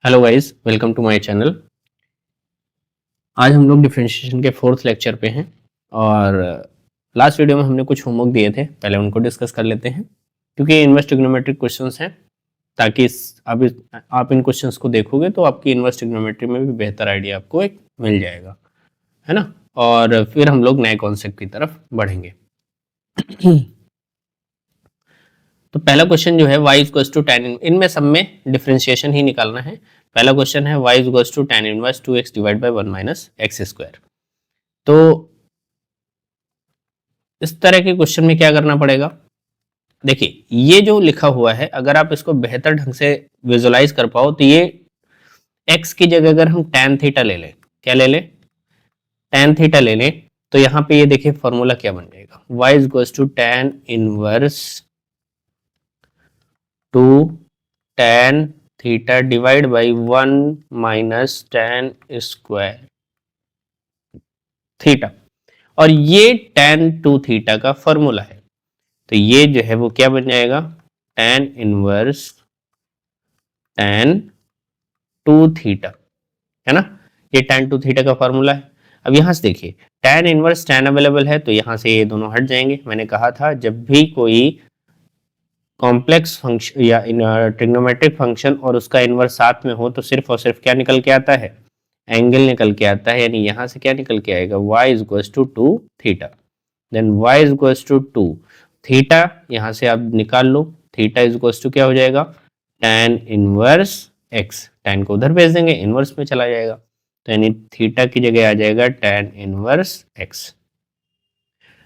Hello guys, welcome to my channel. आज हम लोग डिफरेंशिएशन के फोर्थ लेक्चर पे हैं और लास्ट वीडियो में हमने कुछ होमवर्क दिए थे, पहले उनको डिस्कस कर लेते हैं क्योंकि इन्वर्स ट्रिग्नोमेट्रिक क्वेश्चंस हैं। ताकि आप इन क्वेश्चंस को देखोगे तो आपकी इन्वर्स ट्रिग्नोमेट्री में भी बेहतर आइडिया आपको एक मिल जाएगा, है ना। और फिर हम लोग नए कॉन्सेप्ट की तरफ बढ़ेंगे। तो पहला क्वेश्चन जो है y इक्वल्स टू tan, इनमें सब में डिफरेंशिएशन ही निकालना है। पहला क्वेश्चन है y equals to tan inverse 2x divide by 1 minus x square. तो इस तरह के क्वेश्चन में क्या करना पड़ेगा, देखिए ये जो लिखा हुआ है अगर आप इसको बेहतर ढंग से विजुलाइज कर पाओ तो ये x की जगह अगर हम tan थीटा ले लें, क्या ले लें, tan थीटा ले लें, तो यहाँ पे ये देखिए फॉर्मूला क्या बन जाएगा, y equals to tan inverse 2 tan theta divide by 1 minus tan square theta. और ये tan 2 थीटा का फॉर्मूला है, तो ये जो है वो क्या बन जाएगा, tan इनवर्स tan 2 थीटा, है ना। ये tan 2 थीटा का फॉर्मूला है। अब यहां से देखिए tan इनवर्स tan अवेलेबल है तो यहां से ये दोनों हट जाएंगे। मैंने कहा था जब भी कोई कॉम्प्लेक्स फंक्शन या ट्रिग्नोमेट्रिक फंक्शन और उसका इनवर्स साथ में हो तो सिर्फ और सिर्फ क्या निकल के आता है, एंगल निकल के आता है। यानी यहां से क्या निकल के आएगा, y is equals to 2 theta, then y is equals to 2 theta, यहां से आप निकाल लो, थीटा इज इक्वल्स टू क्या हो जाएगा, tan इनवर्स x, tan को उधर भेज देंगे इनवर्स में चला जाएगा, तो यानी थीटा की जगह आ जाएगा tan इनवर्स x।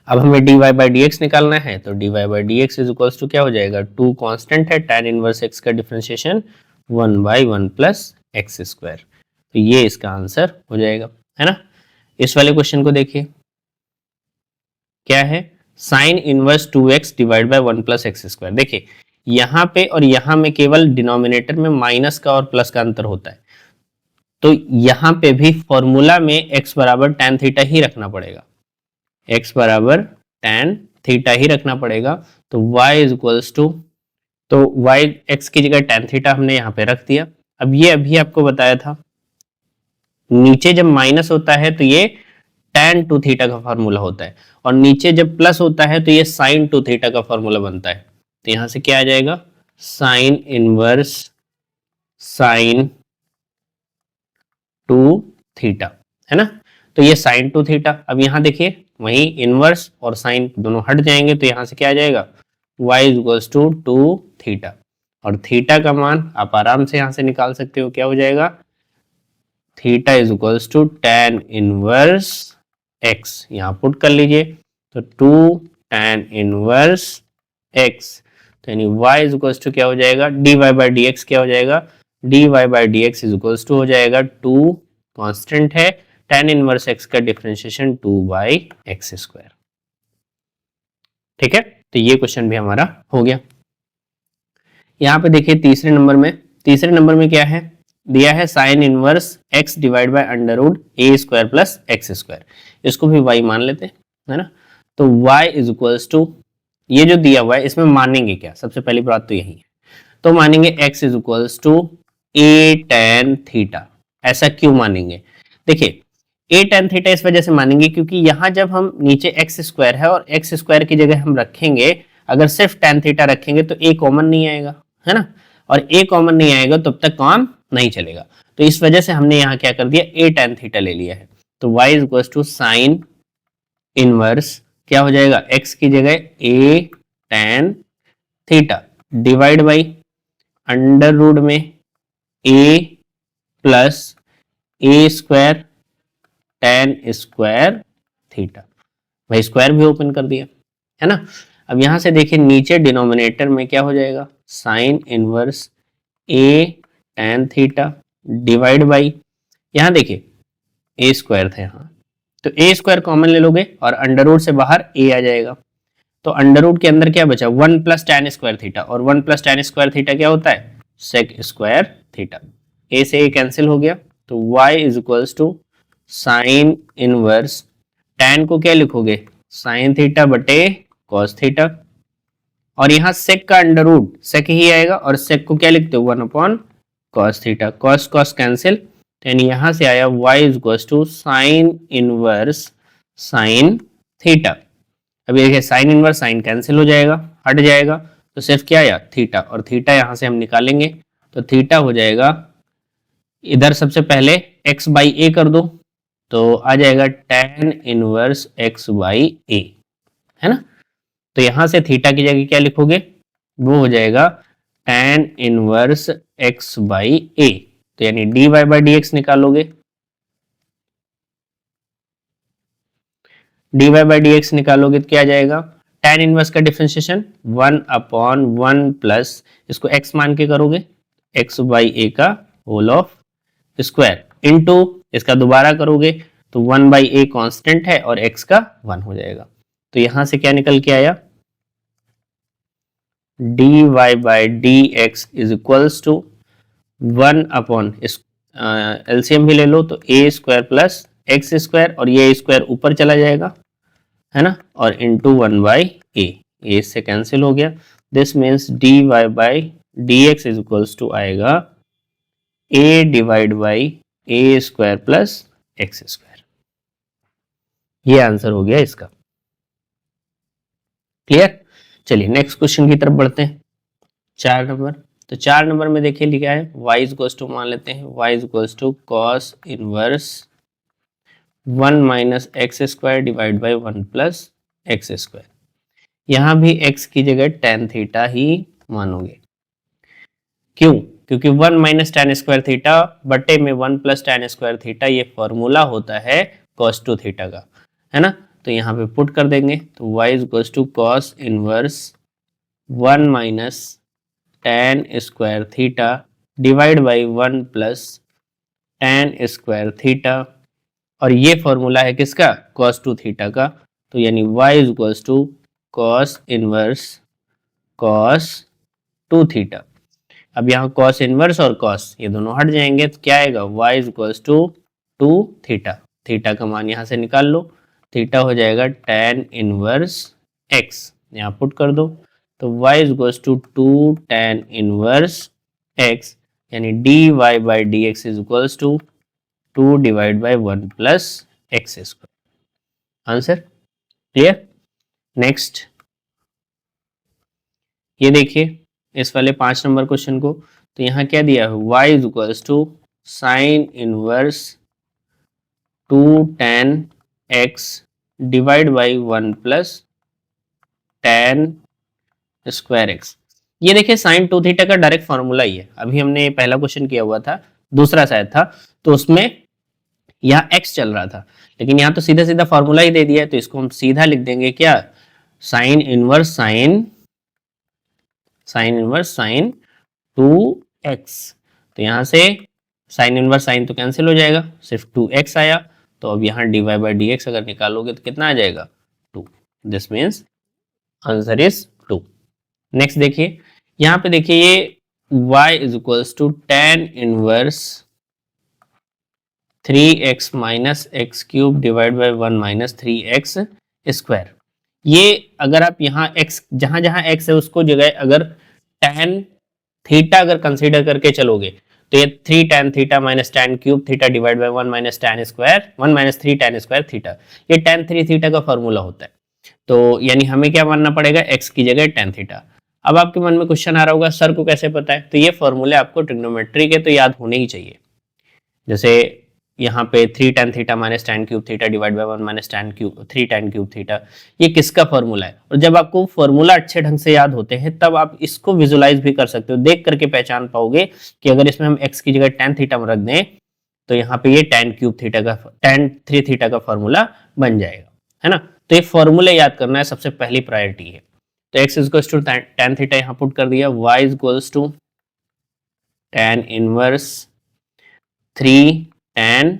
अब हमें dy बाई डी एक्स निकालना है तो dy by d x is equals to क्या हो जाएगा, 2 कांस्टेंट है, tan इनवर्स x का differentiation 1 by 1 plus x square, तो ये इसका आंसर हो जाएगा, है ना। इस वाले क्वेश्चन को देखिए क्या है, sine inverse 2x divide by 1 plus x square. देखिए यहाँ पे और यहाँ में केवल डिनोमिनेटर में माइनस का और प्लस का अंतर होता है, तो यहाँ पे भी फॉर्मूला में x बराबर tan थीटा ही रखना पड़ेगा, x बराबर tan थीटा ही रखना पड़ेगा। तो y इज इक्वल्स टू, तो y x की जगह tan थीटा हमने यहाँ पे रख दिया। अब ये अभी आपको बताया था नीचे जब माइनस होता है तो ये tan 2 थीटा का फॉर्मूला होता है और नीचे जब प्लस होता है तो ये sin 2 थीटा का फॉर्मूला बनता है। तो यहां से क्या आ जाएगा, साइन इनवर्स sin 2 थीटा, है ना। तो ये sin 2 थीटा, अब यहां देखिए वही इनवर्स और साइन दोनों हट जाएंगे तो यहां से क्या आ जाएगा, y is equals to 2 theta, और थीटा का मान आप आराम से यहां से निकाल सकते हो, क्या हो जाएगा, theta is equals to tan inverse x, यहां पुट कर लीजिए, तो 2 tan इनवर्स x, तो यानी y इज इक्वल्स टू क्या हो जाएगा, dy बाई डी एक्स क्या हो जाएगा, dy by d x is equals to हो जाएगा 2 कांस्टेंट है, tan इनवर्स x का डिफरेंशिएशन 2 बाई एक्स स्क्वायर। ठीक है, तो ये क्वेश्चन भी हमारा हो गया। यहाँ पे देखिए तीसरे नंबर में क्या है, दिया है sine inverse x divide by under root a square plus x square, इसको भी y मान लेते हैं, है ना। तो y इज इक्वल्स टू, ये जो दिया हुआ है इसमें मानेंगे क्या, सबसे पहली बात तो यही है, तो मानेंगे x is equals to a tan theta. ऐसा क्यों मानेंगे, देखिए a tan थीटा इस वजह से मानेंगे क्योंकि यहां जब हम नीचे एक्स स्क्वायर है और एक्स स्क्वायर की जगह हम रखेंगे, अगर सिर्फ tan थीटा रखेंगे तो a कॉमन नहीं आएगा, है ना, और a कॉमन नहीं आएगा तब तक काम नहीं चलेगा, तो इस वजह से हमने यहाँ क्या कर दिया, a tan थीटा ले लिया है। तो y is equal to sine inverse क्या हो जाएगा, x की जगह a tan theta divide by under root में a plus a square tan square theta, भाई स्क्वायर भी ओपन कर दिया, है ना। अब यहां से देखिए नीचे डिनोमिनेटर में क्या हो जाएगा, sine inverse a tan theta divide by, यहां देखिए a स्क्वायर था यहाँ, तो a स्क्वायर कॉमन ले लोगे और अंडर रूट से बाहर a आ जाएगा, तो अंडर रूट के अंदर क्या बचा, 1 प्लस tan स्क्वायर थीटा, और 1 प्लस tan स्क्वायर थीटा क्या होता है, सेक स्क्वायर थीटा, a से a कैंसिल हो गया, तो y is equals to sine inverse, tan को क्या लिखोगे, साइन थीटा बटे कॉस थीटा, और यहाँ सेक का अंडर रूट सेक ही आएगा और सेक को क्या लिखते हो, 1 upon cos theta, cos cos cancel, तो यानी यहां से आया y is equals to sine inverse sine theta. अभी देखिए साइन इनवर्स साइन कैंसिल हो जाएगा, हट जाएगा, तो सिर्फ क्या आया थीटा, और थीटा यहां से हम निकालेंगे तो थीटा हो जाएगा, इधर सबसे पहले x बाई ए कर दो तो आ जाएगा tan इनवर्स x बाई ए, है ना। तो यहां से थीटा की जगह क्या लिखोगे, वो हो जाएगा tan इनवर्स x बाई ए, तो यानी dy बाई डी एक्स निकालोगे, dy बाई डी एक्स निकालोगे तो क्या आ जाएगा, tan इनवर्स का डिफरेंशिएशन 1/1 प्लस इसको x मान के करोगे x बाई ए का होल ऑफ स्क्वायर इनटू इसका दोबारा करोगे तो 1 बाई ए कॉन्स्टेंट है और x का 1 हो जाएगा, तो यहां से क्या निकल के आया, dy by d x is equals to 1 इस एलसीएम भी ले लो तो a square plus x square, और ये स्क्वायर ऊपर चला जाएगा, है ना, और इंटू 1 बाई ए इससे कैंसिल हो गया। This means dy by d x is equals to आएगा a divide by a square plus x square. ये आंसर हो गया इसका। क्लियर। चलिए नेक्स्ट क्वेश्चन की तरफ बढ़ते हैं, 4 नंबर। तो 4 नंबर में देखिए लिखा है y इक्वल्स टू, मान लेते हैं y equals to cos inverse 1 minus x square divide by 1 plus x square. यहां भी x की जगह tan थीटा ही मानोगे, क्यों, क्योंकि 1 माइनस tan स्क्वायर थीटा बटे में 1 प्लस tan स्क्वायर थीटा ये फॉर्मूला होता है cos 2 थीटा का, है ना। तो यहाँ पे पुट कर देंगे तो y equals to cos inverse 1 minus tan square theta divide by 1 plus tan square theta, और ये फॉर्मूला है किसका, cos 2 थीटा का, तो यानी y equals to cos inverse cos 2 theta. अब यहाँ cos इनवर्स और cos ये दोनों हट जाएंगे तो क्या आएगा, y equals to 2 theta, theta का मान यहाँ से निकाल लो, थीटा हो जाएगा tan इनवर्स x, यहाँ पुट कर दो तो y equals to 2 tan inverse x, यानी dy by d x is equals to 2 divide by 1 plus x square. Answer clear. Next ये देखिए इस वाले 5 नंबर क्वेश्चन को, तो यहाँ क्या दिया है, y is equals to sine inverse 2 tan x divide by 1 plus tan square x. ये देखिए साइन 2 थीटा का डायरेक्ट फॉर्मूला ही है, अभी हमने पहला क्वेश्चन किया हुआ था, दूसरा शायद था, तो उसमें यहाँ x चल रहा था, लेकिन यहाँ तो सीधा सीधा फॉर्मूला ही दे दिया है, तो इसको हम सीधा लिख देंगे क्या, साइन इनवर्स साइन 2x। तो यहाँ से साइन इनवर्स साइन तो कैंसिल हो जाएगा, सिर्फ 2x आया, तो अब यहाँ dy बाई डी एक्स अगर निकालोगे तो कितना आ जाएगा 2, this means answer is 2। Next देखिए यहाँ पे देखिए ये y is equals to tan inverse 3x minus x cube divide by 1 minus 3x square. ये अगर आप यहाँ x जहां जहां x है उसको जगह अगर tan थीटा अगर कंसीडर करके चलोगे तो ये 3 tan theta minus tan cube theta divide by 1 minus tan square 1 minus 3 tan square theta, ये tan 3 थीटा का फॉर्मूला होता है। तो यानी हमें क्या मानना पड़ेगा, x की जगह tan थीटा। अब आपके मन में क्वेश्चन आ रहा होगा सर को कैसे पता है, तो ये फॉर्मूले आपको ट्रिग्नोमेट्री के तो याद होने ही चाहिए। जैसे यहाँ पे 3 tan theta minus tan cube theta divide by 1 minus tan cube 3 tan cube theta, ये किसका फॉर्मूला है, और जब आपको फॉर्मूला अच्छे ढंग से याद होते हैं तब आप इसको विजुलाइज भी कर सकते हो, देख करके पहचान पाओगे कि अगर इसमें हम x की जगह tan थीटा रख दें तो यहाँ पे ये tan क्यूब थीटा का tan 3 थीटा का फॉर्मूला बन जाएगा, है ना। तो ये फॉर्मूला याद करना है सबसे पहली प्रायोरिटी है। तो x equals to tan theta यहाँ पुट कर दिया, y equals to tan inverse 3 tan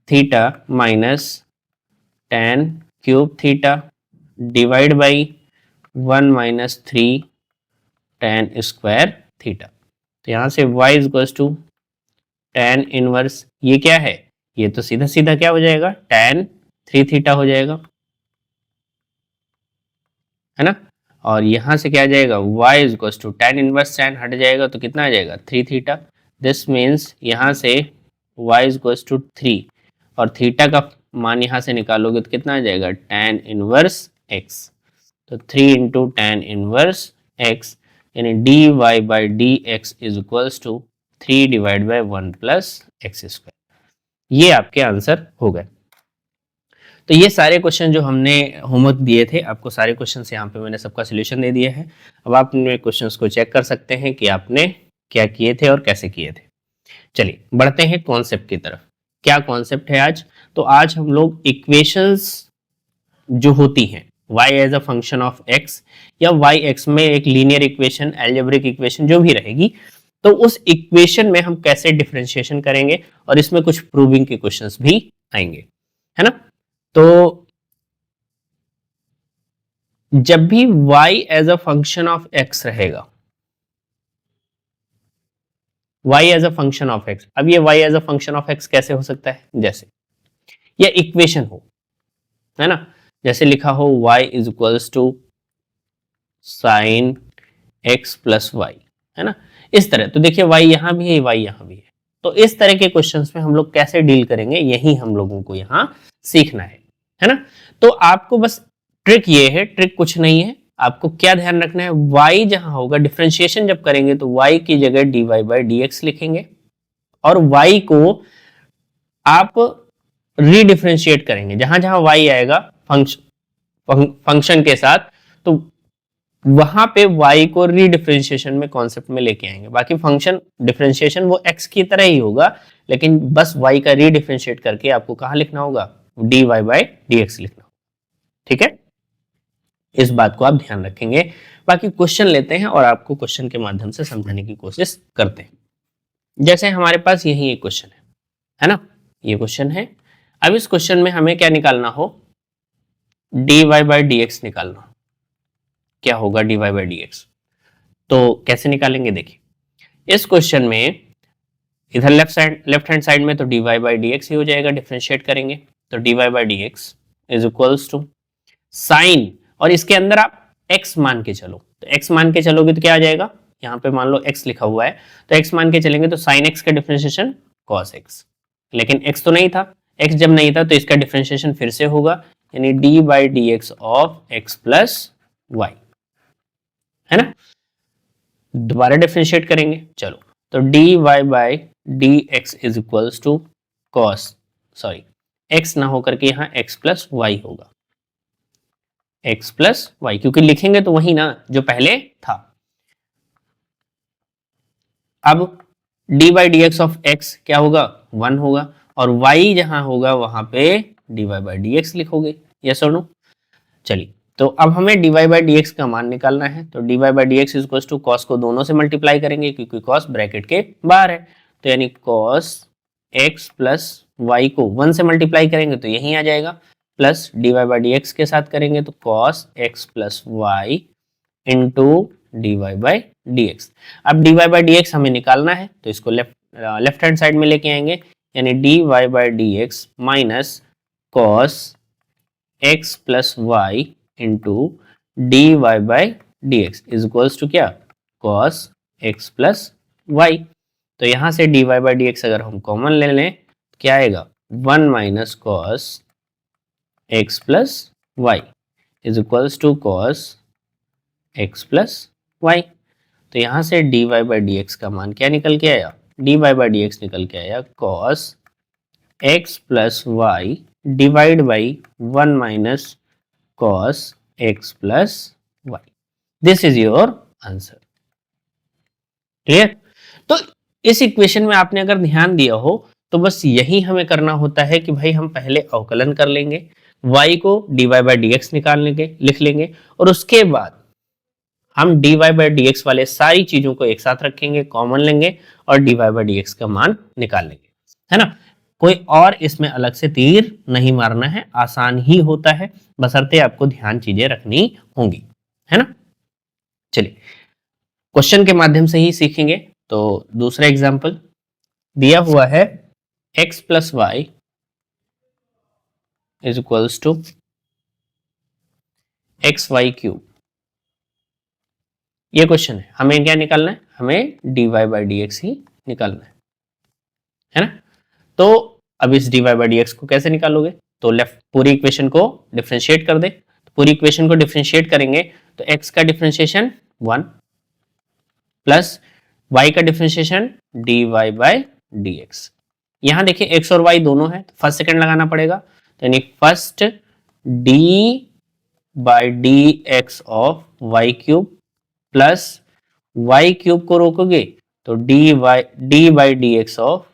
theta minus tan cube theta divide by 1 minus 3 tan square theta. तो यहाँ से y equals to tan inverse, ये क्या है, ये तो सीधा सीधा क्या हो जाएगा tan 3 थीटा हो जाएगा, है ना। और यहाँ से क्या आ जाएगा y equals to tan inverse tan हट जाएगा तो कितना आ जाएगा 3 थीटा, दिस मीन्स यहाँ से y इज इक्वल्स टू 3 और थीटा का मान यहाँ से निकालोगे तो कितना आ जाएगा tan इनवर्स x। तो 3 इंटू tan इनवर्स x यानी dy by d x is equals to 3 divide by 1 plus x square. ये आपके आंसर हो गए। तो ये सारे क्वेश्चन जो हमने होमवर्क दिए थे, आपको सारे क्वेश्चंस यहाँ पे मैंने सबका सोल्यूशन दे दिया है। अब आप अपने क्वेश्चंस को चेक कर सकते हैं कि आपने क्या किए थे और कैसे किए थे। चलिए बढ़ते हैं कॉन्सेप्ट की तरफ। क्या कॉन्सेप्ट है आज? तो आज हम लोग इक्वेशंस जो होती हैं y as a function of x या y x में एक लीनियर इक्वेशन, एल्जेब्रिक इक्वेशन जो भी रहेगी, तो उस इक्वेशन में हम कैसे डिफरेंशिएशन करेंगे और इसमें कुछ प्रूविंग के क्वेश्चंस भी आएंगे, है ना। तो जब भी y as a function of x रहेगा, y as a function of x, अब ये y as a function of x कैसे हो सकता है? जैसे ये इक्वेशन हो, है ना, जैसे लिखा हो y is equals to sine x plus y, है ना, इस तरह। तो देखिए y यहां भी है, y यहां भी है। तो इस तरह के क्वेश्चंस में हम लोग कैसे डील करेंगे, यही हम लोगों को यहां सीखना है ना। तो आपको बस ट्रिक ये है, ट्रिक कुछ नहीं है, आपको क्या ध्यान रखना है, y जहां होगा डिफरेंशिएशन जब करेंगे तो y की जगह dy बाई dx लिखेंगे और y को आप रीडिफरेंशिएट करेंगे जहां जहां y आएगा फंक्शन के साथ, तो वहां पे y को रीडिफरेंशिएशन में कॉन्सेप्ट में लेके आएंगे। बाकी फंक्शन डिफरेंशिएशन वो x की तरह ही होगा, लेकिन बस y का रीडिफरेंशिएट करके आपको कहां लिखना होगा, dy बाई dx लिखना होगा। ठीक है, इस बात को आप ध्यान रखेंगे। बाकी क्वेश्चन लेते हैं और आपको क्वेश्चन के माध्यम से समझाने की कोशिश करते हैं। जैसे हमारे पास यही एक क्वेश्चन है ना, ये क्वेश्चन है। अब इस क्वेश्चन में हमें क्या निकालना हो, dy बाई dx निकालना। क्या होगा dy बाई dx? तो कैसे निकालेंगे, देखिए इस क्वेश्चन में इधर लेफ्ट हैंड साइड में तो dy बाई dx ही हो जाएगा, डिफरेंशिएट करेंगे तो dy by dx is equals to sine, और इसके अंदर आप x मान के चलो, तो x मान के चलोगे तो क्या आ जाएगा, यहाँ पे मान लो x लिखा हुआ है तो x मान के चलेंगे तो साइन x का डिफरेंशिएशन cos x, लेकिन x तो नहीं था, x जब नहीं था तो इसका डिफरेंशिएशन फिर से होगा, यानी d by d x of x plus y, है ना। दोबारा डिफरेंशिएट करेंगे, चलो, तो d y by d x is equals to cos, sorry x ना होकर के यहाँ x प्लस वाई होगा, x प्लस वाई, क्योंकि लिखेंगे तो वही ना जो पहले था। अब d by d x of x क्या होगा, 1 होगा, और y जहां होगा वहां पे d y by d x लिखोगे, यस और नो। चलिए, तो अब हमें dy बाई डी एक्स का मान निकालना है, तो dy by d x is to cos को दोनों से मल्टीप्लाई करेंगे क्योंकि कॉस ब्रैकेट के बाहर है, तो यानी कॉस x प्लस वाई को 1 से मल्टीप्लाई करेंगे तो यही आ जाएगा, plus dy by d x के साथ करेंगे तो cos x plus y into d by d x. अब dy बाई डी एक्स हमें निकालना है तो इसको लेफ्ट हैंड साइड में लेके आएंगे, यानी dy by d x minus cos x plus y into d y by d x is equals to क्या, कॉस x प्लस वाई। तो यहां से d y by d x अगर हम कॉमन ले लें तो क्या आएगा, 1 minus cos x plus y is equals to cos x plus y. तो यहां से d y by d x का मान क्या निकल के आया, D y by d x निकल के आया cos x plus y divide by 1 minus cos x plus y. This is your answer. Clear? तो इस इक्वेशन में आपने अगर ध्यान दिया हो तो बस यही हमें करना होता है कि भाई हम पहले अवकलन कर लेंगे, y को dy बाई डी एक्स निकाल लेंगे, लिख लेंगे, और उसके बाद हम dy बाई डी एक्स वाले सारी चीजों को एक साथ रखेंगे, कॉमन लेंगे और dy बाई डी एक्स का मान निकाल लेंगे, है ना। कोई और इसमें अलग से तीर नहीं मारना है, आसान ही होता है, बशर्ते आपको ध्यान चीजें रखनी होंगी, है ना। चलिए क्वेश्चन के माध्यम से ही सीखेंगे। तो दूसरा एग्जांपल दिया हुआ है x plus y is equals to x y cube. ये क्वेश्चन है, हमें क्या निकालना है, हमें dy बाई डी एक्स ही निकालना है। है ना। तो अब इस dy बाई डी को कैसे निकालोगे, तो लेफ्ट पूरी इक्वेशन को डिफरेंशिएट कर दे, तो पूरी इक्वेशन को डिफरेंशिएट करेंगे तो x का डिफरेंशिएशन 1 प्लस y का differentiation dy by d x. यहां देखिए x और y दोनों है, तो फर्स्ट सेकंड लगाना पड़ेगा, तो यानी first d by d x of y cube plus y cube को रोकोगे तो d by d x of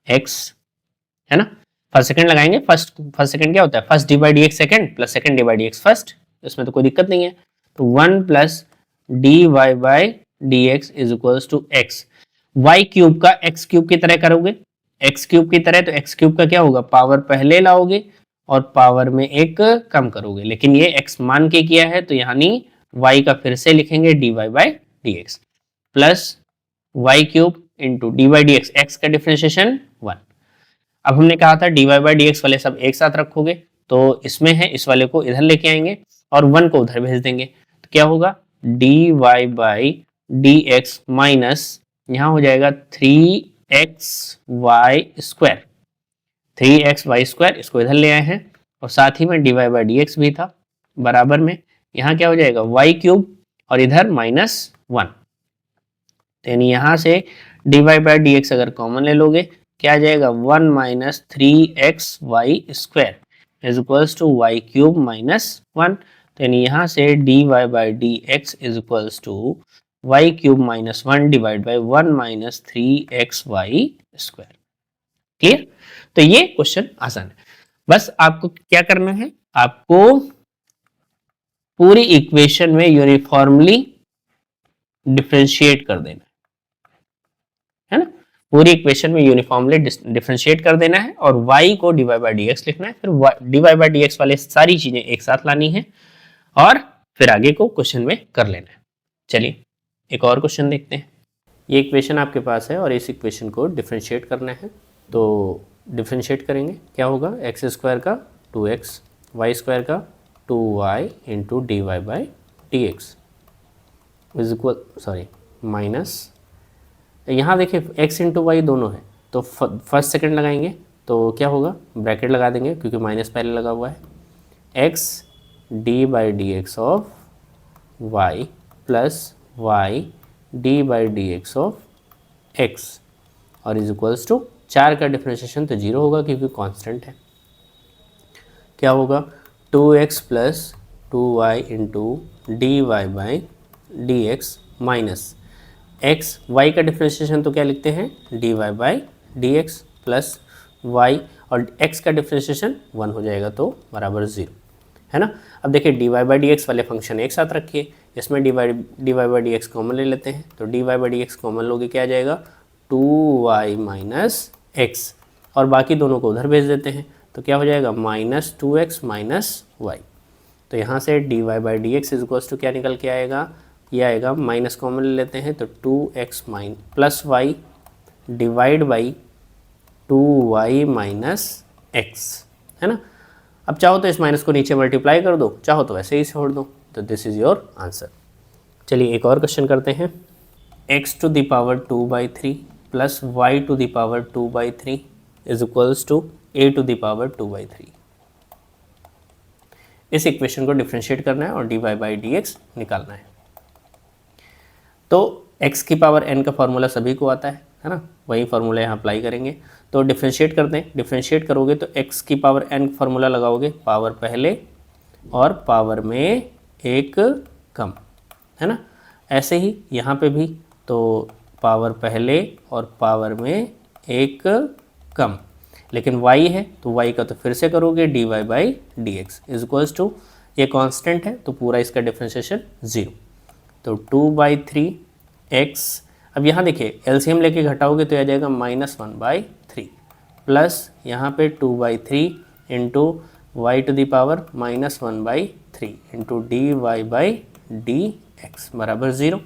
x, है ना। फर्स्ट सेकंड लगाएंगे, फर्स्ट सेकंड क्या होता है, first d by d x second plus second d by d x first, इसमें तो कोई दिक्कत नहीं है। तो 1 plus d y by d x is equals to x, y cube का एक्स क्यूब की तरह करोगे, एक्स क्यूब की तरह, तो एक्स क्यूब का क्या होगा, पावर पहले लाओगे और पावर में एक कम करोगे, लेकिन ये x मान के किया है तो यानी y का फिर से लिखेंगे dy by d x plus y cube into d by d x, x का डिफ्रेंशिएशन 1। अब हमने कहा था dy बाई डी एक्स वाले सब एक साथ रखोगे, तो इसमें है, इस वाले को इधर लेके आएंगे और 1 को उधर भेज देंगे, तो क्या होगा dy by d x minus यहां हो जाएगा 3xy स्क्वायर, 3xy स्क्वायर, इसको इधर ले आए हैं और साथ ही में dy बाई डी एक्स भी था बराबर में, यहाँ क्या हो जाएगा y क्यूब और इधर -1, यानी यहां से dy बाई डी एक्स अगर कॉमन ले लोगे क्या आ जाएगा 1 minus 3xy square is equals to y cube -1, तो यानी यहां से dy by d x is equals to y cube -1 divide by 1 minus 3xy square. Clear. तो ये क्वेश्चन आसान है, बस आपको क्या करना है, आपको पूरी इक्वेशन में यूनिफॉर्मली डिफरेंशिएट कर देना है ना, पूरी इक्वेशन में यूनिफॉर्मली डिफरेंशिएट कर देना है और y को dy बाई डी एक्स लिखना है, फिर dy बाई डी एक्स वाले सारी चीजें एक साथ लानी है और फिर आगे को क्वेश्चन में कर लेना है। चलिए एक और क्वेश्चन देखते हैं। ये इक्वेशन आपके पास है और इस इक्वेशन को डिफरेंशिएट करना है, तो डिफरेंशिएट करेंगे क्या होगा, एक्स स्क्वायर का 2x, वाई स्क्वायर का 2y into d y by d x is equal minus, यहाँ देखिए x इंटू वाई दोनों है, तो फर्स्ट सेकंड लगाएंगे तो क्या होगा, ब्रैकेट लगा देंगे क्योंकि माइनस पहले लगा हुआ है, x d by d x of y plus y d by d x of x और इज इक्वल्स टू 4 का डिफरेंशिएशन तो 0 होगा क्योंकि कांस्टेंट है, क्या होगा 2x plus 2y into d y by d x minus x, y का differentiation तो क्या लिखते हैं d y by d x plus y और x का डिफरेंशिएशन 1 हो जाएगा तो बराबर 0, है ना। अब देखिए d y by d x वाले फंक्शन एक साथ रखिए, इसमें d y by d x common ले लेते हैं, तो d y by d x common लोगे क्या आ जाएगा 2y माइनस एक्स और बाकी दोनों को उधर भेज देते हैं, तो क्या हो जाएगा -2x माइनस वाई, तो यहाँ से d y by d x is equals to क्या निकल के आएगा, ये आएगा माइनस कॉमन ले लेते हैं तो 2x plus y divide by 2y minus x, है ना। अब चाहो तो इस माइनस को नीचे मल्टीप्लाई कर दो, चाहो तो वैसे ही छोड़ दो, तो दिस इज योर आंसर। चलिए एक और क्वेश्चन करते हैं, x to the power 2/3 plus y to the power 2/3 is equals to a to the power 2/3। इस इक्वेशन को डिफरेंशिएट करना है और dy बाई डी एक्स निकालना है। तो x की पावर n का फॉर्मूला सभी को आता है ना, वही फार्मूला यहाँ अप्लाई करेंगे, तो डिफरेंशिएट करते हैं, डिफरेंशिएट करोगे तो x की पावर n फार्मूला लगाओगे, पावर पहले और पावर में एक कम, है ना। ऐसे ही यहाँ पे भी, तो पावर पहले और पावर में एक कम, लेकिन y है तो y का तो फिर से करोगे dy by d x is equals to, ये कांस्टेंट है तो पूरा इसका डिफरेंशिएशन 0, तो 2/3x, अब यहाँ देखिए एलसीएम लेके घटाओगे तो आ जाएगा -1/3 प्लस यहाँ पे 2/3 into y to the power -1/3 into d y by d x बराबर 0।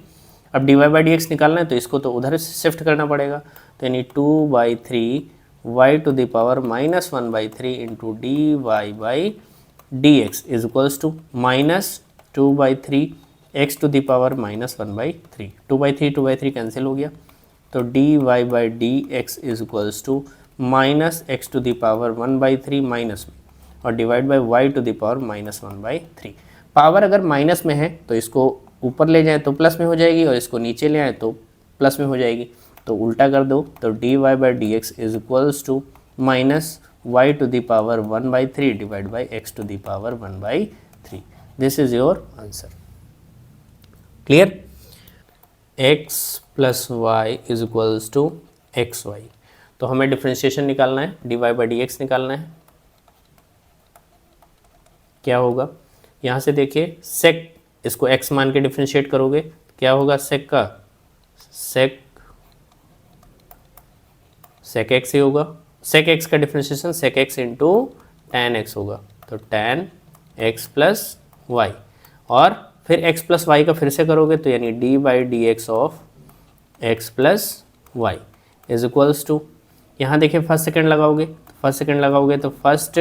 अब d y by d x निकालना है तो इसको तो उधर शिफ्ट करना पड़ेगा, तो यानी 2/3 y to the power -1/3 into d y by d x is equals to -2/3 x to the power -1/3, 2/3 cancel हो गया, तो d y by d x is equals to minus x to the power 1/3 minus में और divide by y to the power -1/3। Power अगर minus में है तो इसको ऊपर ले जाएं तो प्लस में हो जाएगी और इसको नीचे ले आए तो प्लस में हो जाएगी। तो उल्टा कर दो तो d y by d x is equals to minus y to the power 1/3 divide by x to the power 1/3। This is your answer. Clear? x plus y is equals to x y. तो हमें differentiation निकालना है, d y by d x निकालना है। क्या होगा यहाँ से देखिए, सेक इसको x मान के डिफ्रेंशिएट करोगे क्या होगा, सेक का सेक x ही होगा। सेक x का डिफ्रेंशिएशन सेक x इंटू टैन x होगा, तो टैन x प्लस वाई, और फिर x प्लस वाई का फिर से करोगे तो यानी d by d x of x plus y is equals to, यहाँ देखिए फर्स्ट सेकंड लगाओगे तो first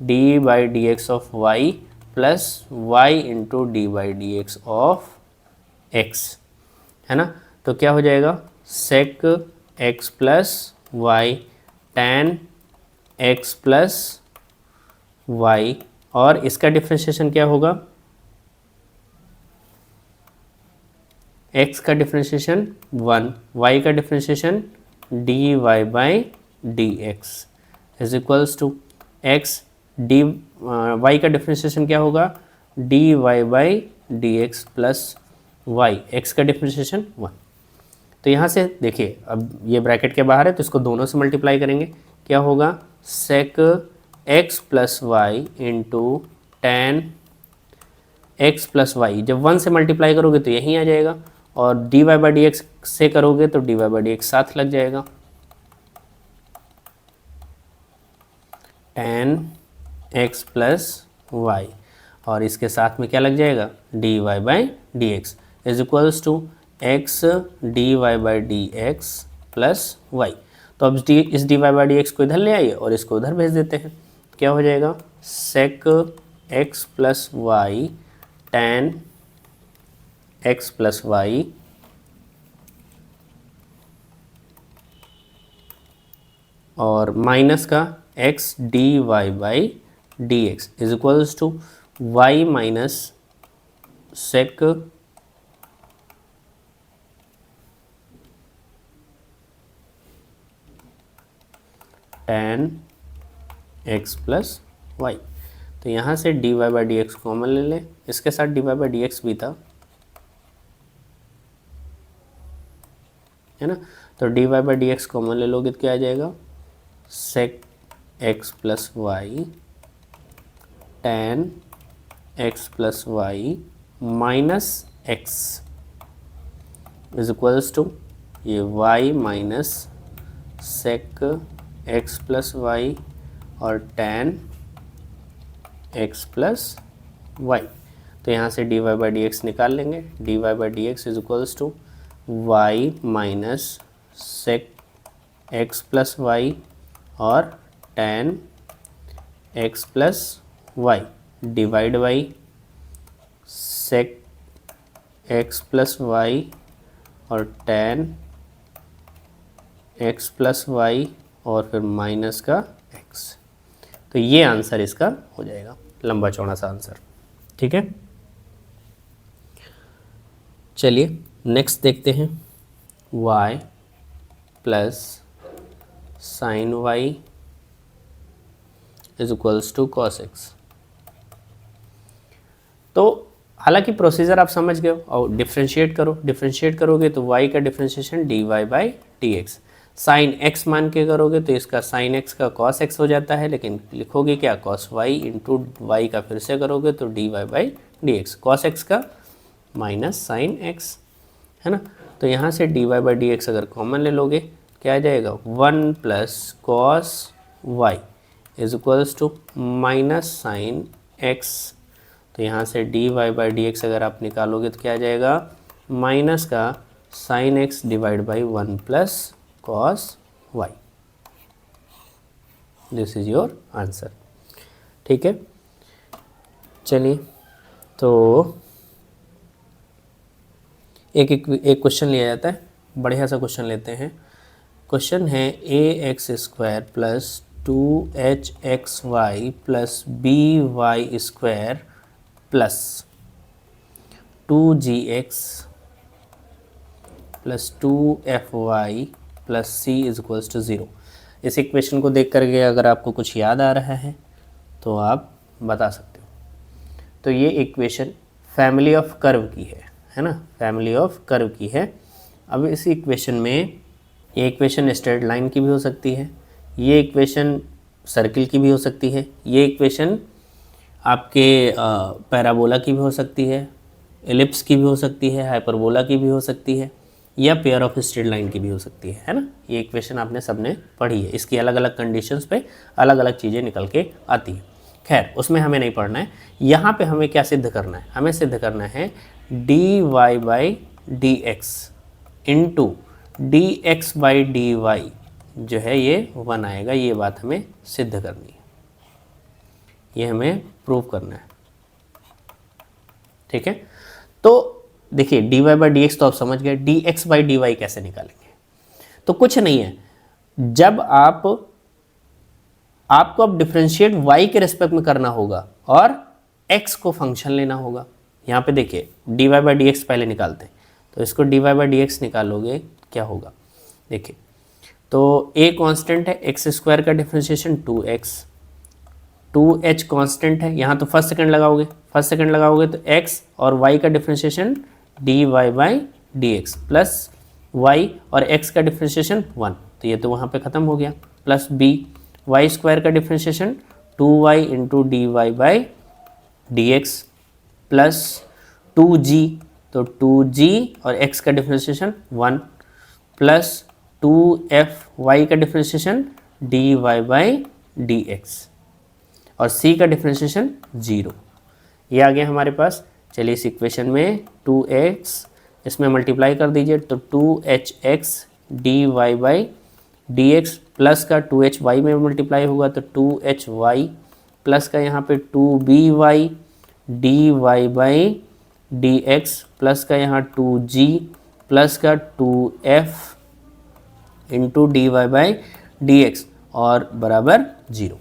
d by d x of y plus y into d by d x of x, है ना। तो क्या हो जाएगा, sec x plus y tan x plus y, और इसका डिफ्रेंशिएशन क्या होगा, x का डिफ्रेंशिएशन 1, y का differentiation d y by d x is equals to x d y का डिफ्रेंशिएशन क्या होगा, d y by d x plus y, x का डिफ्रेंशिएशन 1। तो यहाँ से देखिए अब ये ब्रैकेट के बाहर है तो इसको दोनों से मल्टीप्लाई करेंगे, क्या होगा, sec x plus y into tan x plus y, जब 1 से मल्टीप्लाई करोगे तो यहीं आ जाएगा, और d y by d x से करोगे तो d y by d x साथ लग जाएगा, टैन एक्स प्लस वाई, और इसके साथ में क्या लग जाएगा, d y by d x is equals to x d y by d x plus y. तो अब इस d y by d x को इधर ले आइए और इसको उधर भेज देते हैं, क्या हो जाएगा, sec x plus y tan x plus y और माइनस का x d y by d x is equals to y minus sec tan x plus y. तो यहाँ से d y by d x common ले लें, इसके साथ d y by d x भी था, है ना। तो d y by d x common ले लोगे तो क्या आ जाएगा, sec x plus y tan x plus y minus x is equals to ये y minus sec x plus y और टैन एक्स प्लस वाई। तो यहाँ से d y by d x निकाल लेंगे, d y by d x is equals to y minus sec x plus y और tan x plus y divide by sec x plus y और tan x plus y और फिर minus का x. तो ये answer इसका हो जाएगा, लंबा चौड़ा सा आंसर, ठीक है। चलिए नेक्स्ट देखते हैं, y plus sine y is equals to cos x. तो हालांकि प्रोसीजर आप समझ गए और डिफ्रेंशिएट करोगे तो y का differentiation d y by d x, sine x मान के करोगे तो इसका साइन x का कॉस x हो जाता है, लेकिन लिखोगे क्या, कॉस y इंटू वाई का फिर से करोगे तो d y by d x, cos x का माइनस साइन x, है ना। तो यहाँ से d y by d x अगर कॉमन ले लोगे क्या आ जाएगा, 1 plus cos y is equals to minus sine x. तो यहाँ से d y by d x अगर आप निकालोगे तो क्या आ जाएगा, माइनस का sine x divide by 1 plus cos y. This is your answer, ठीक है। चलिए तो एक क्वेश्चन लिया जाता है, बढ़िया सा क्वेश्चन लेते हैं। क्वेश्चन है a x square plus 2hxy plus by square plus 2gx plus 2fy plus c is equals to 0। इस इक्वेशन को देख करके अगर आपको कुछ याद आ रहा है तो आप बता सकते हो। तो ये इक्वेशन फैमिली ऑफ कर्व की है ना, फैमिली ऑफ कर्व की है। अब इस इक्वेशन में ये इक्वेशन स्ट्रेट लाइन की भी हो सकती है, ये इक्वेशन सर्किल की भी हो सकती है, ये इक्वेशन आपके पैराबोला की भी हो सकती है, एलिप्स की भी हो सकती है, हाइपरबोला की भी हो सकती है, या पेयर ऑफ स्ट्रेट लाइन की भी हो सकती है ना। ये इक्वेशन आपने सबने पढ़ी है, इसकी अलग अलग कंडीशंस पे अलग अलग चीज़ें निकल के आती हैं। खैर उसमें हमें नहीं पढ़ना है। यहाँ पे हमें क्या सिद्ध करना है, हमें सिद्ध करना है dy/dx इंटू dx/dy जो है ये 1 आएगा। ये बात हमें सिद्ध करनी है, ये हमें प्रूव करना है, ठीक है। तो देखिए dy/dx तो आप समझ गए, dx/dy कैसे निकालेंगे। तो कुछ नहीं है, जब आपको अब डिफरेंशिएट y के रेस्पेक्ट में करना होगा और x को फंक्शन लेना होगा। यहाँ पे देखिए dy/dx पहले निकालते हैं, तो इसको dy/dx निकालोगे क्या होगा, देखिए तो a कांस्टेंट है, x स्क्वायर का डिफरेंशिएशन 2x, 2h कांस्टेंट है, यहाँ तो फर्स्ट सेकंड लगाओगे तो x और y का डिफरेंशिएशन dy/dx प्लस y और x का डिफरेंशिएशन 1, तो ये तो वहाँ पे ख़त्म हो गया, प्लस b y स्क्वायर का differentiation 2y into dy/dx plus 2g, तो 2g और x का डिफरेंशिएशन 1 प्लस 2f y का डिफरेंशिएशन dy/dx और c का डिफरेंशिएशन 0। ये आ गया हमारे पास। चलिए इस इक्वेशन में 2x इसमें मल्टीप्लाई कर दीजिए, तो 2hx dy/dx प्लस का 2hy में मल्टीप्लाई होगा तो 2hy प्लस का यहाँ पे 2by dy/dx प्लस का यहाँ 2g प्लस का 2f इंटू dy/dx और बराबर 0।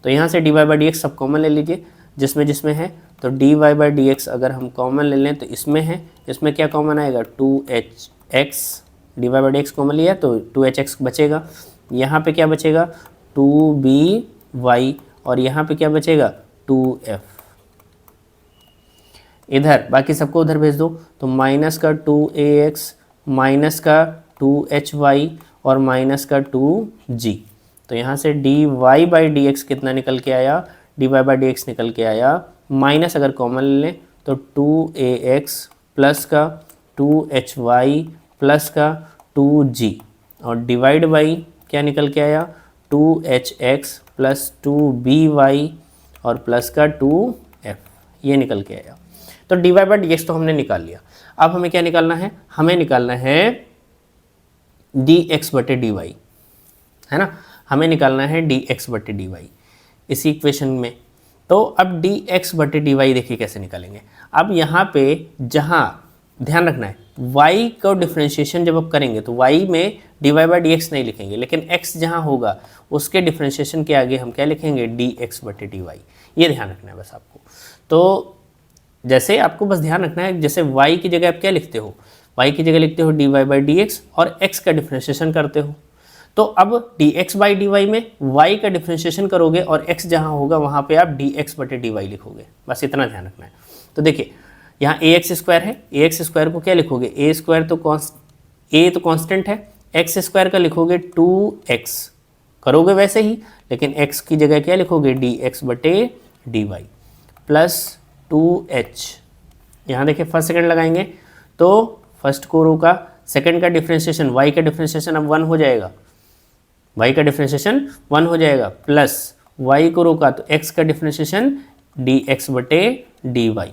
तो यहाँ से dy/dx सब कॉमन ले लीजिए जिसमें जिसमें है, तो dy/dx अगर हम कॉमन ले लें तो इसमें है, इसमें क्या कॉमन आएगा 2hx, dy/dx कॉमन लिया तो 2hx बचेगा, यहाँ पे क्या बचेगा 2by और यहाँ पे क्या बचेगा 2f। इधर बाकी सबको उधर भेज दो, तो माइनस का 2ax माइनस का 2hy और माइनस का 2g, तो यहाँ से dy/dx कितना निकल के आया, dy/dx निकल के आया माइनस अगर कॉमन ले लें तो 2ax प्लस का 2hy प्लस का 2g और डिवाइड बाई क्या निकल के आया 2hx प्लस 2by और प्लस का 2f, ये निकल के आया। तो dy/dx तो हमने निकाल लिया। अब हमें क्या निकालना है, हमें निकालना है dx/dy, है ना, हमें निकालना है dx/dy इसी इक्वेशन में। तो अब dx/dy देखिए कैसे निकालेंगे। अब यहाँ पे जहाँ ध्यान रखना है y को डिफ्रेंशिएशन जब आप करेंगे तो y में dy/dx नहीं लिखेंगे, लेकिन x जहाँ होगा उसके डिफ्रेंशिएशन के आगे हम क्या लिखेंगे dx/dy, ये ध्यान रखना है बस आपको। तो जैसे आपको बस ध्यान रखना है, जैसे y की जगह आप क्या लिखते हो, y की जगह लिखते हो dy/dx और x का डिफ्रेंशिएशन करते हो। तो अब dx/dy में y का डिफ्रेंशिएशन करोगे और x जहाँ होगा वहाँ पे आप dx/dy लिखोगे, बस इतना ध्यान रखना है। तो देखिए यहाँ ax स्क्वायर है, ax स्क्वायर को क्या लिखोगे, a स्क्वायर तो a तो कांस्टेंट है, x स्क्वायर का लिखोगे 2x करोगे वैसे ही, लेकिन x की जगह क्या लिखोगे dx/dy प्लस 2h। यहाँ देखिए फर्स्ट सेकंड लगाएंगे तो फर्स्ट को रो का सेकंड का डिफ्रेंशिएशन y का डिफ्रेंशिएशन अब 1 हो जाएगा, y का डिफ्रेंशिएशन 1 हो जाएगा, प्लस y को रोका तो x का डिफ्रेंशिएशन dx/dy,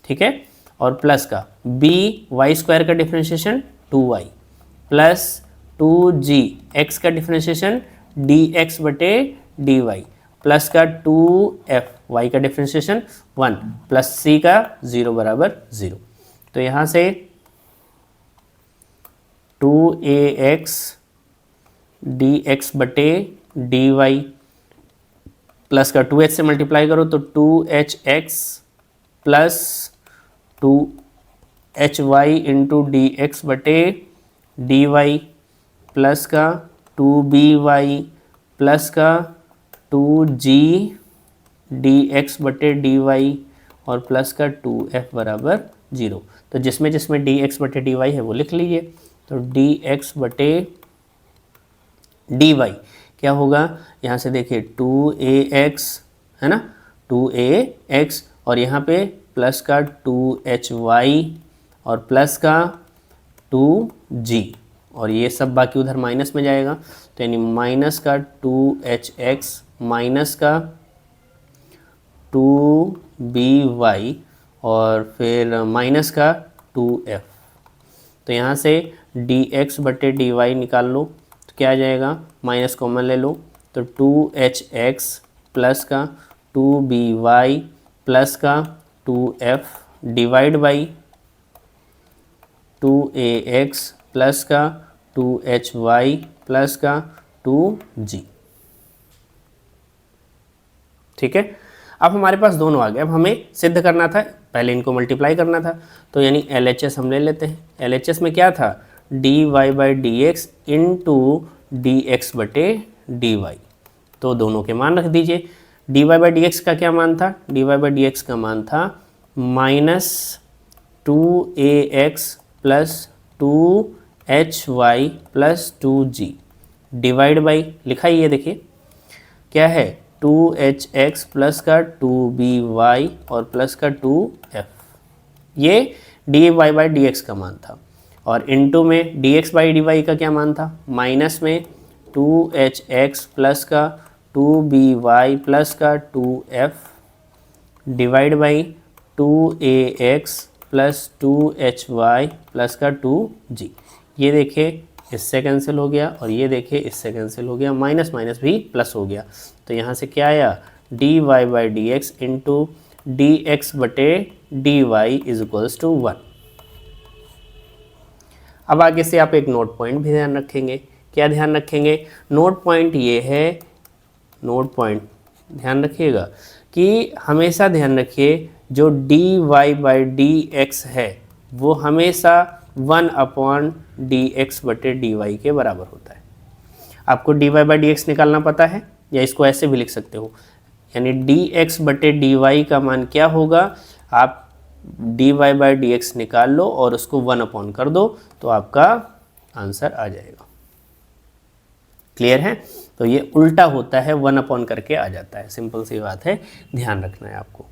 ठीक है, और प्लस का b y स्क्वायर का differentiation 2y plus 2g x का डिफ्रेंशिएशन dx/dy प्लस का 2f y का डिफ्रेंशिएशन 1 प्लस c का 0 बराबर 0। तो यहाँ से 2 2ax dx बटे dy प्लस का 2h से मल्टीप्लाई करो तो 2hx plus 2hy into dx बटे dy प्लस का 2by प्लस का 2g dx बटे dy और प्लस का 2f बराबर 0। तो जिसमें जिसमें dx बटे dy है वो लिख लीजिए। तो dx बटे dy क्या होगा, यहाँ से देखिए 2ax है ना, 2ax और यहाँ पे प्लस का 2hy और प्लस का 2g और ये सब बाकी उधर माइनस में जाएगा। तो यानी माइनस का 2hx माइनस का 2by और फिर माइनस का 2f। तो यहाँ से dx बटे dy निकाल लो तो क्या आ जाएगा, माइनस कॉमन ले लो तो 2hx प्लस का 2by प्लस का 2f divide by 2ax plus का 2hy प्लस का 2g। ठीक है, अब हमारे पास दोनों आ गए। अब हमें सिद्ध करना था, पहले इनको मल्टीप्लाई करना था। तो यानी LHS हम ले लेते हैं। LHS में क्या था, dy by d x into D x बटे डी वाई। तो दोनों के मान रख दीजिए। dy बाई डी एक्स का क्या मान था, dy बाई डी एक्स का मान था minus 2ax plus 2hy plus 2g divide by, लिखा ही है देखिए क्या है, 2hx प्लस का 2by और प्लस का 2f। ये dy बाई डी एक्स का मान था। और इनटू में dx बाई dy का क्या मान था, माइनस में 2hx प्लस का 2by प्लस का 2f divide by 2ax plus 2hy plus का 2g। ये देखिए इससे कैंसिल हो गया और ये देखिए इससे कैंसिल हो गया, माइनस माइनस भी प्लस हो गया। तो यहाँ से क्या आया, dy by d x into D x बटे dy इज इक्वल्स टू 1। अब आगे से आप एक नोट पॉइंट भी ध्यान रखेंगे। क्या ध्यान रखेंगे, नोट पॉइंट ये है, नोट पॉइंट ध्यान रखिएगा कि हमेशा ध्यान रखिए जो dy बाई डी एक्स है वो हमेशा 1 अपॉन डी एक्स बटे डी वाई के बराबर होता है। आपको dy बाई डी एक्स निकालना पता है, या इसको ऐसे भी लिख सकते हो, यानी डी एक्स बटे डी वाई का मान क्या होगा, आप dy बाई डी एक्स निकाल लो और उसको 1 अपॉन कर दो तो आपका आंसर आ जाएगा। क्लियर है, तो ये उल्टा होता है, 1 अपॉन करके आ जाता है। सिंपल सी बात है, ध्यान रखना है आपको।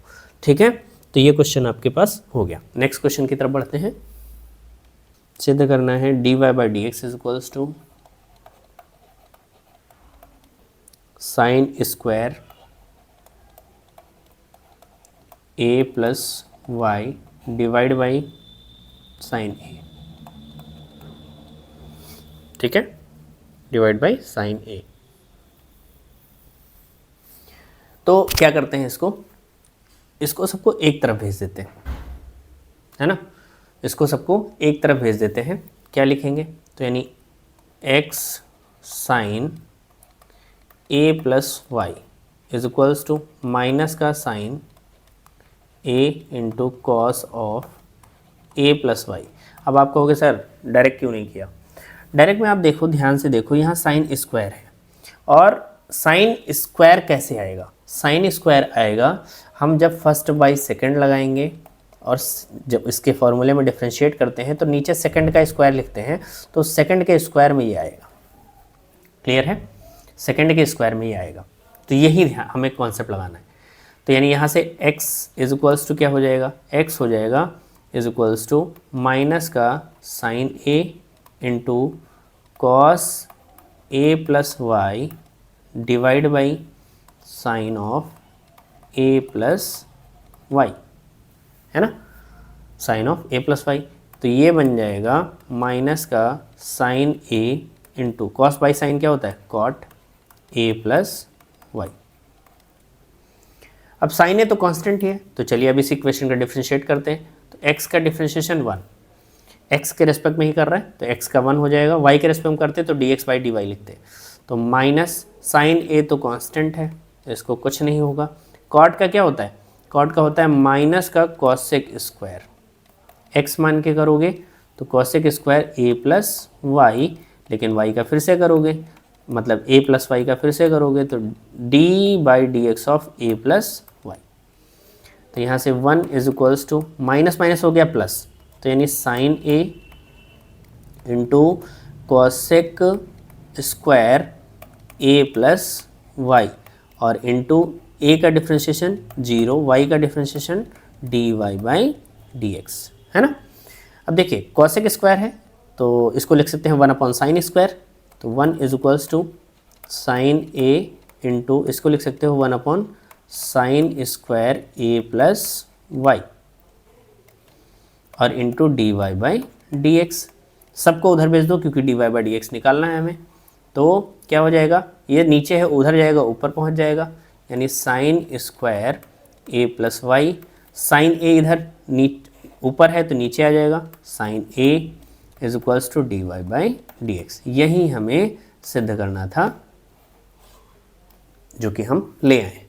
ठीक है, तो ये क्वेश्चन आपके पास हो गया। नेक्स्ट क्वेश्चन की तरफ बढ़ते हैं। सिद्ध करना है dy by d x is equals to sine square a plus y divide by sine a. ठीक है, डिवाइड बाई साइन ए। तो क्या करते हैं, इसको सबको एक तरफ भेज देते हैं, है ना, इसको सबको एक तरफ भेज देते हैं। क्या लिखेंगे, तो यानी x sine a plus y is equals to minus का sine a into cos of a plus y. अब आप कहोगे सर डायरेक्ट क्यों नहीं किया, डायरेक्ट में आप देखो, ध्यान से देखो, यहाँ साइन स्क्वायर है और साइन स्क्वायर कैसे आएगा, साइन स्क्वायर आएगा हम जब फर्स्ट बाई सेकंड लगाएंगे और जब इसके फॉर्मूले में डिफरेंशिएट करते हैं तो नीचे सेकंड का स्क्वायर लिखते हैं, तो सेकंड के स्क्वायर में ये आएगा। क्लियर है, सेकंड के स्क्वायर में ये आएगा। तो यही हमें कॉन्सेप्ट लगाना है। तो यानी यहाँ से x इज इक्वल्स टू क्या हो जाएगा, x हो जाएगा इज इक्वल्स टू माइनस का sine a into cos a plus y divide by sine of a plus y, है ना, sine of a plus y. तो ये बन जाएगा माइनस का sine a into cos by sine क्या होता है, कॉट a प्लस वाई। अब साइन ए तो कांस्टेंट ही है, तो चलिए अब इस इक्वेशन का डिफरेंशिएट करते हैं। तो x का डिफरेंशिएशन 1, एक्स के रेस्पेक्ट में ही कर रहा है तो एक्स का 1 हो जाएगा, वाई के रेस्पेक्ट में करते तो d x by d y लिखते। तो माइनस साइन ए तो कांस्टेंट है, इसको कुछ नहीं होगा। कॉट का क्या होता है, कॉट का होता है माइनस का कॉसेक स्क्वायर, एक्स मान के करोगे तो cosec square a plus Y, लेकिन वाई का फिर से करोगे मतलब ए प्लस वाई का फिर से करोगे तो d by d x of a plus y. तो यहाँ से 1 is equals to minus minus हो गया प्लस, तो यानी sine a into cosec square a plus y और इंटू ए का डिफ्रेंशिएशन 0, वाई का differentiation d y by d x, है ना। अब देखिए कॉसेक स्क्वायर है तो इसको लिख सकते हैं 1 अपॉन साइन स्क्वायर, तो 1 is equals to sine a into इसको लिख सकते हो 1 upon sine square a plus y और into d y by d x. सबको उधर भेज दो क्योंकि d y by d x निकालना है हमें। तो क्या हो जाएगा, ये नीचे है उधर जाएगा ऊपर पहुंच जाएगा, यानी sine square a plus y, sine a इधर ऊपर है तो नीचे आ जाएगा, sine a is equals to d y by d x. यही हमें सिद्ध करना था जो कि हम ले आए।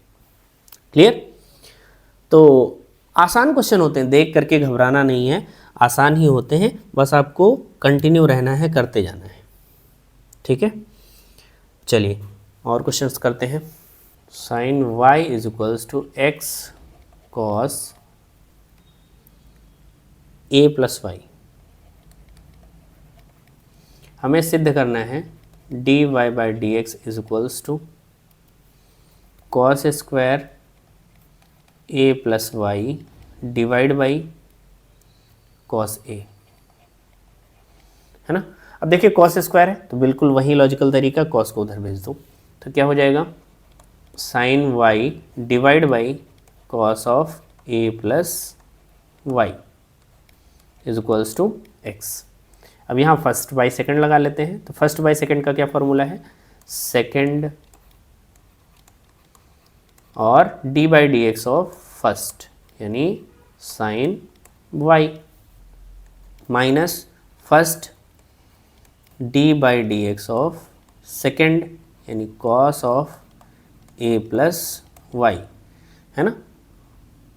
क्लियर। तो आसान क्वेश्चन होते हैं, देख करके घबराना नहीं है, आसान ही होते हैं, बस आपको कंटिन्यू रहना है, करते जाना है। ठीक है, चलिए और क्वेश्चंस करते हैं। Sine y is equals to x cos a plus y. हमें सिद्ध करना है d y by d x is equals to cos square a plus y divide by cos a, है ना। अब देखिए कॉस स्क्वायर है तो बिल्कुल वही लॉजिकल तरीका, कॉस को उधर भेज दो तो क्या हो जाएगा sine y divide by cos of a plus y is equals to x. अब यहाँ फर्स्ट बाई सेकंड लगा लेते हैं, तो फर्स्ट बाई सेकंड का क्या फॉर्मूला है, सेकंड और d by d x of first यानी sine y minus first d by d x of second यानी cos of a plus y, है ना।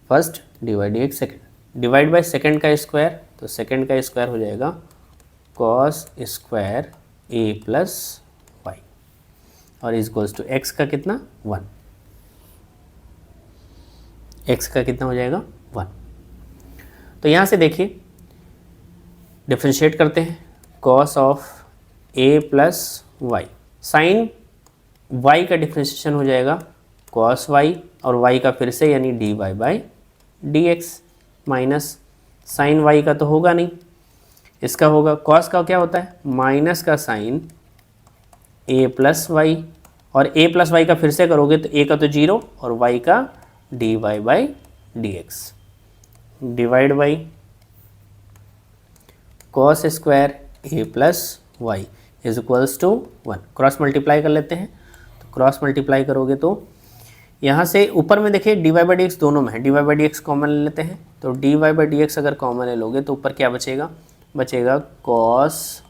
First d by d x second, divide by second का square, तो second का square हो जाएगा cos square a plus y और is equals to x का कितना 1, एक्स का कितना हो जाएगा 1। तो यहाँ से देखिए डिफ्रेंशिएट करते हैं, cos of a plus y, sine y का डिफ्रेंशिएशन हो जाएगा कॉस वाई और वाई का फिर से यानी d y by d x minus sine y का तो होगा नहीं, इसका होगा कॉस का क्या होता है माइनस का साइन ए प्लस वाई और ए प्लस वाई का फिर से करोगे तो ए का तो 0 और वाई का d y by d x divide by cos square a plus y is equals to 1। Cross multiply कर लेते हैं, तो क्रॉस मल्टीप्लाई करोगे तो यहाँ से ऊपर में देखिए d y by d x दोनों में है, d y by d x common ले लेते हैं, तो d y by d x अगर कॉमन ले लोगे तो ऊपर क्या बचेगा, बचेगा cos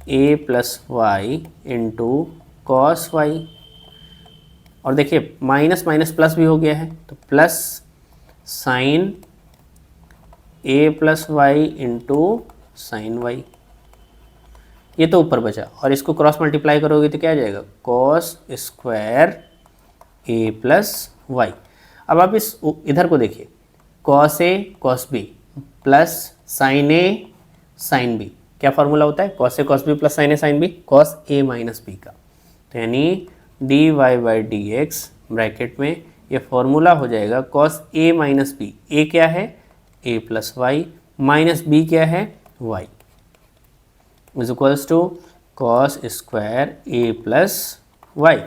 a plus y into cos y और देखिए माइनस माइनस प्लस भी हो गया है तो plus sine a plus y into sine y, ये तो ऊपर बचा और इसको क्रॉस मल्टीप्लाई करोगे तो क्या आ जाएगा cos square a plus y. अब आप इस इधर को देखिए cos a cos b plus sine a sine b, क्या फार्मूला होता है cos a cos b plus sine a sine b cos a minus b का, तो यानी d y by d x bracket में ये फॉर्मूला हो जाएगा cos a minus b, a क्या है a plus y minus b क्या है Y is equals to cos square a plus y.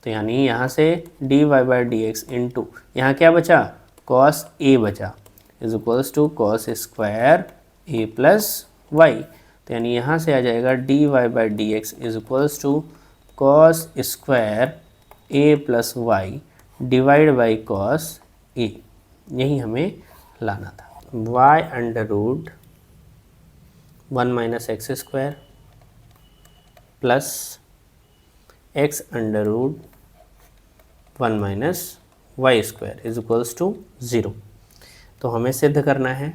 तो यानी यहाँ से d y by d x into यहाँ क्या बचा कॉस ए बचा is equals to cos square a plus y, तो यानी यहाँ से आ जाएगा d y by d x is equals to cos square a plus y divide by cos a, यही हमें लाना था। Y under root 1 minus x square plus x under root 1 minus y square is equals to 0। तो हमें सिद्ध करना है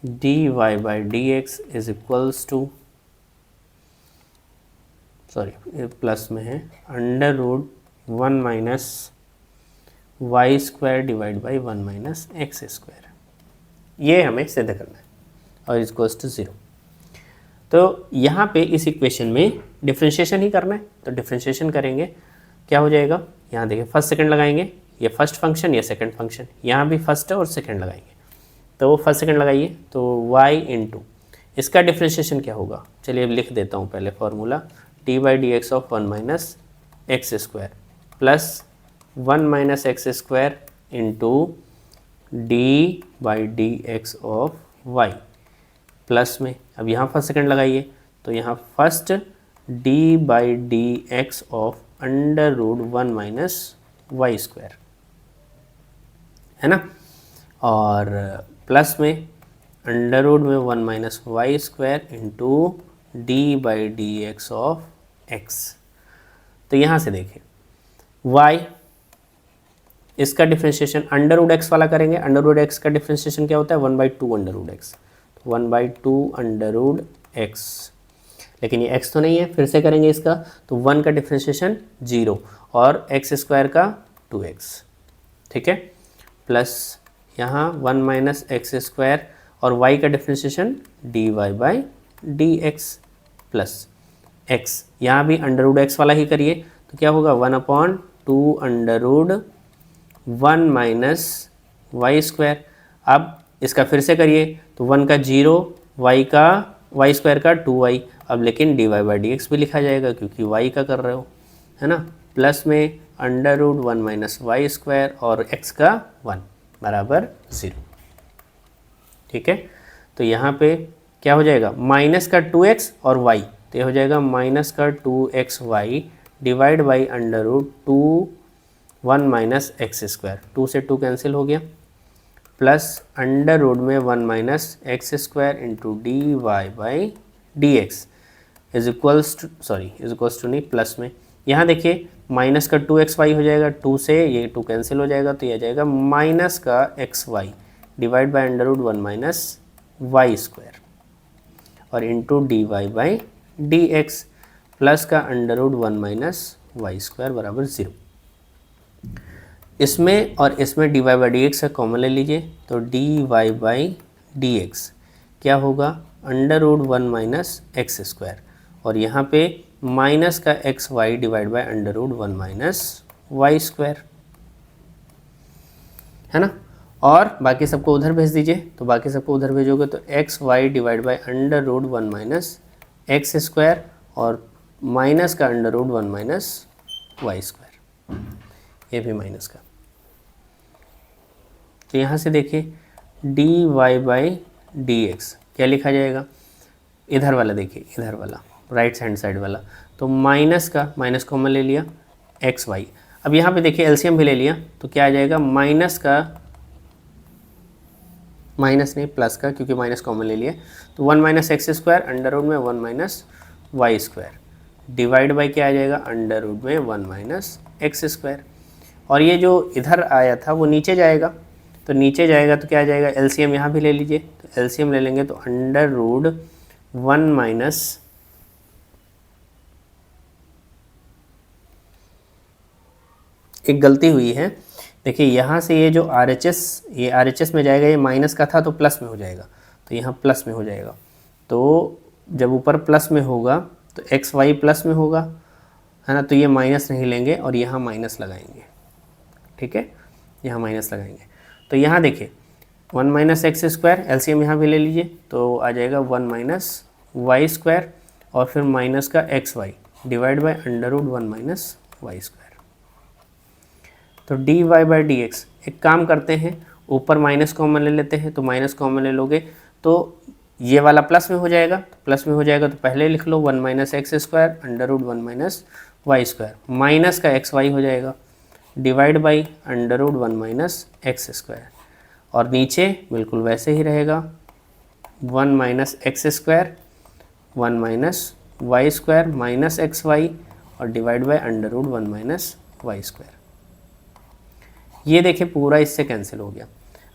dy by d x is equals to, sorry plus में है, under root 1 minus y square divide by 1 minus x square, ये हमें सिद्ध करना है और इज इक्वल्स टू 0। तो यहाँ पे इस इक्वेशन में डिफ्रेंशिएशन ही करना है, तो डिफ्रेंशिएशन करेंगे क्या हो जाएगा, यहाँ देखिए फर्स्ट सेकंड लगाएंगे, ये फर्स्ट फंक्शन या सेकंड फंक्शन, यहाँ भी फर्स्ट और सेकंड लगाएंगे, तो वो फर्स्ट सेकंड लगाइए, तो y इंटू इसका डिफ्रेंशिएशन क्या होगा, चलिए अब लिख देता हूँ पहले formula, t by d x of 1 minus x square plus 1 minus x square into d by d x of y plus में, अब यहाँ फर्स्ट सेकंड लगाइए, तो यहाँ first d by d x of under root 1 minus y square, है ना, और plus में अंडर रूट में 1 minus y square into d by d x of x. तो यहाँ से देखें y इसका डिफ्रेंशिएशन अंडर रूट एक्स वाला करेंगे, अंडर रूट एक्स का डिफ्रेंशिएशन क्या होता है 1/2 under root x, 1/2 under root x, लेकिन ये x तो नहीं है, फिर से करेंगे इसका, तो 1 का डिफ्रेंशिएशन 0 और एक्स स्क्वायर का 2x, ठीक है, प्लस यहाँ 1 माइनस एक्स स्क्वायर और y का differentiation dy by d x plus x, यहाँ भी अंडर रूट एक्स वाला ही करिए, तो क्या होगा 1/2 under root 1 minus y square. अब इसका फिर से करिए, तो 1 का 0, वाई स्क्वायर का 2y, अब लेकिन dy बाई डी एक्स भी लिखा जाएगा क्योंकि y का कर रहे हो, है ना, प्लस में under root 1 minus y square और x का 1 बराबर 0, ठीक है। तो यहाँ पे क्या हो जाएगा माइनस का 2x और y, तो ये हो जाएगा माइनस का 2xy divide by under root 1 minus x square, 2 से 2 कैंसिल हो गया, प्लस अंडर रूट में 1 minus x square into d y by d x is equals to, sorry is equals to नहीं, प्लस में यहाँ देखिए माइनस का 2xy हो जाएगा, 2 से ये 2 कैंसिल हो जाएगा, तो ये आ जाएगा माइनस का xy divide by under root 1 minus y square और into d y by d x plus का under root 1 minus y square बराबर 0। इसमें और इसमें d y by d x का कॉमन ले लीजिए, तो d y by d x क्या होगा under root 1 minus x square और यहाँ पे माइनस का x y divide by under root 1 minus y square, है ना, और बाकी सबको उधर भेज दीजिए, तो बाकी सबको उधर भेजोगे तो x y divide by under root 1 minus x square और माइनस का under root 1 minus y square, ये भी माइनस का। तो यहाँ से देखिए d y by d x क्या लिखा जाएगा, इधर वाला देखिए, इधर वाला राइट हैंड साइड वाला, तो माइनस का माइनस कॉमन ले लिया एक्स वाई, अब यहाँ पे देखिए एलसीएम भी ले लिया, तो क्या आ जाएगा माइनस का, माइनस नहीं प्लस का क्योंकि माइनस कॉमन ले लिया, तो 1 minus x square under root में 1 minus y square divide by क्या आ जाएगा अंडर रूट में 1 माइनस एक्स स्क्वायर, और ये जो इधर आया था वो नीचे जाएगा, तो नीचे जाएगा तो क्या आ जाएगा एलसीएम यहाँ भी ले लीजिए, तो एलसीएम ले लेंगे तो अंडर रूट 1 माइनस एक गलती हुई है, देखिए यहाँ से ये जो RHS, ये RHS में जाएगा, ये माइनस का था तो प्लस में हो जाएगा, तो यहाँ प्लस में हो जाएगा, तो जब ऊपर प्लस में होगा तो एक्स वाई प्लस में होगा, है ना, तो ये माइनस नहीं लेंगे और यहाँ माइनस लगाएंगे, ठीक है, यहाँ माइनस लगाएंगे, तो यहाँ देखिए 1 माइनस एक्स स्क्वायर एलसीएम यहाँ भी ले लीजिए, तो आ जाएगा 1 माइनस वाई स्क्वायर और फिर माइनस का x y divide by under root 1 minus y square, तो d y by d x, एक काम करते हैं ऊपर माइनस कॉमन ले लेते हैं, तो माइनस कॉमन ले लोगे तो ये वाला प्लस में हो जाएगा, प्लस में हो जाएगा तो पहले लिख लो 1 minus x square under root 1 minus y square, minus का एक्स वाई हो जाएगा divide by under root 1 minus x square और नीचे बिल्कुल वैसे ही रहेगा 1 minus x square 1 minus y square minus x y और divide by under root 1 minus y square. ये देखिए पूरा इससे कैंसिल हो गया।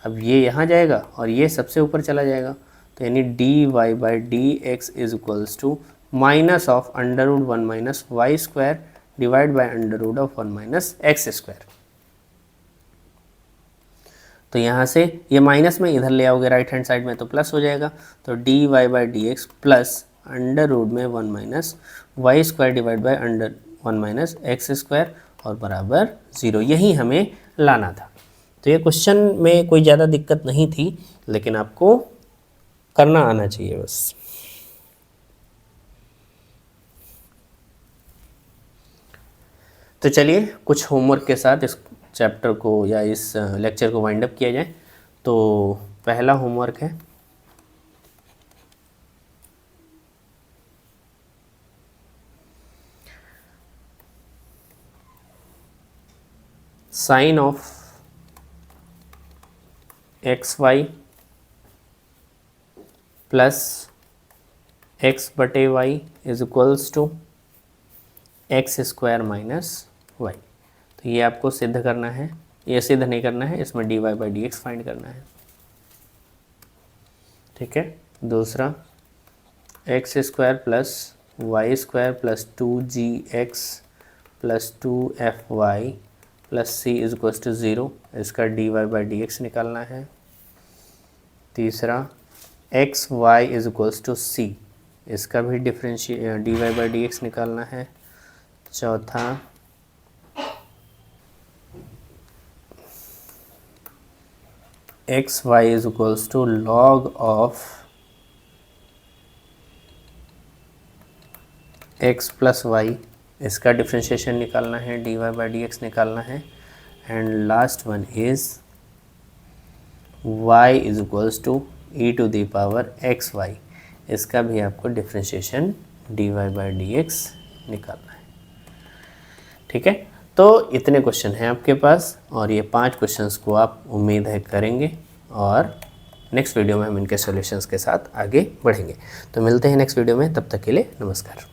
अब ये यहाँ जाएगा और ये सबसे ऊपर चला जाएगा, तो यानी d y by d x is equals to minus of under root 1 minus y square divide by under root of 1 minus x square. तो यहाँ से ये माइनस में इधर ले आओगे राइट हैंड साइड में तो प्लस हो जाएगा, तो d y by d x plus under root में 1 minus y square divide by under 1 minus x square और बराबर 0। यही हमें लाना था। तो ये क्वेश्चन में कोई ज़्यादा दिक्कत नहीं थी, लेकिन आपको करना आना चाहिए बस। तो चलिए कुछ होमवर्क के साथ इस चैप्टर को या इस लेक्चर को वाइंड अप किया जाए। तो पहला होमवर्क है sine of x y plus x बटे y is equals to x square minus y. तो ये आपको सिद्ध करना है, ये सिद्ध नहीं करना है, इसमें d y by d x find करना है। ठीक है। दूसरा x square plus y square plus 2gx plus 2fy plus c is equals to 0, इसका d y by d x निकालना है। तीसरा x y is equals to c, इसका भी differentiate d y by d x निकालना है। चौथा x y is equals to log of x plus y, इसका डिफ्रेंशिएशन निकालना है, d y by d x निकालना है। And last one is y is equals to e to the power x y, इसका भी आपको differentiation d y by d x निकालना है। ठीक है। तो इतने क्वेश्चन हैं आपके पास और ये 5 क्वेश्चंस को आप उम्मीद है करेंगे और नेक्स्ट वीडियो में हम इनके सॉल्यूशंस के साथ आगे बढ़ेंगे। तो मिलते हैं नेक्स्ट वीडियो में, तब तक के लिए नमस्कार।